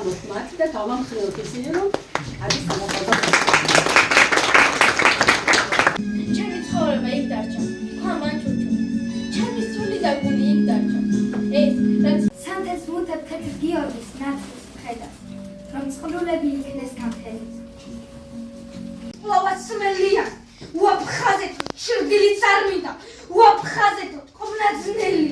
დავამხილოთ მათ და დავამხილოთ ისინი, რომ არის სამოხალხო. ჩემი ცხოვრება იქ დარჩა. ხა მანჩუჩუ. ჩემი სული და გული იქ დარჩა. ეს რაც სანთეს მუთებ თეთრ გიორგის ნაცრის ხედავს, რომ წყლულები იქნეს გამთელი. ლავასმელია, უაფხაზეთ, შრდილიც არ მინდა, უაფხაზეთ, ყოფნაძნელი.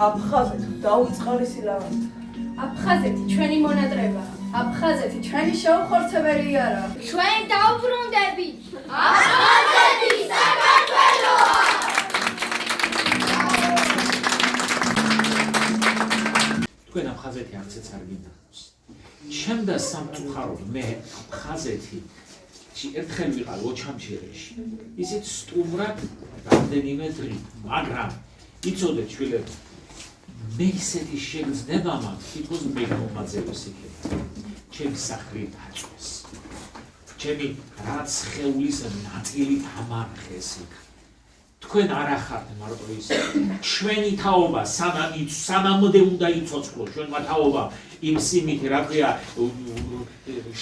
აფხაზეთი დაუწყარისი ლავანი. აფხაზეთი ჩვენი მონატრებაა. აფხაზეთი ჩვენი შეუხორცებელი არა. ჩვენ დავბრუნდები. აფხაზეთი საქართველოა. თქვენ აფხაზეთი არცეც არ გინდავს. ჩემდა სამწუხაროდ მე აფხაზეთი ერთხელ ვიყავ ოჩამჩირეში. ისიც სტუმრად რამდენიმე დღით, მაგრამ იცოდეთ შვილები, მე ისეთი შეგრძნება მაქვს, თითქოს მე მომაძევეს იქნება. ჩემი სახლი დაწვეს. ჩემი რაც სხეულის ნაწილი დამარხეს იქ. თქვენ არ ახართ მარტო ის. ჩვენი თაობა სანამდე უნდა იცოცხლოს ჩვენმა თაობა იმ სიმით, რა ქვია,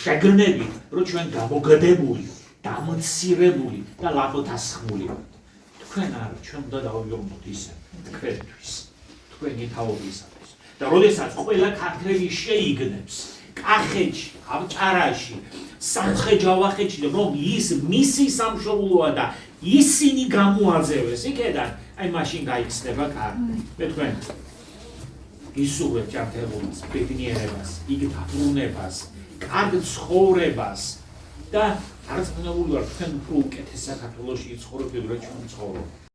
შეგრნებით, რომ ჩვენ გამოგდებული, დამცირებული და ლაბოთასხმული ვართ. თქვენ არა, ჩვენ უნდა დავიბრუნოთ ისე. თქვენთვის, თქვენი თაობისათვის. და როდესაც ყველა ქართველი შეიგნებს კახეთში, ავჭარაში, სამხედრო-ჯავახეთში, რომ ის მისი სამშობლოა და ისინი გამოაძევეს იქედან, აი მაშინ გაიხსნება კარგი. მე თქვენ ისურვებ ჯანმრთელობას, ბედნიერებას, იქ დაბრუნებას, კარგ ცხოვრებას და არწმუნებული ვარ, თქვენ უფრო უკეთეს საქართველოში იცხოვრებთ, ვიდრე ჩვენ ცხოვრობთ.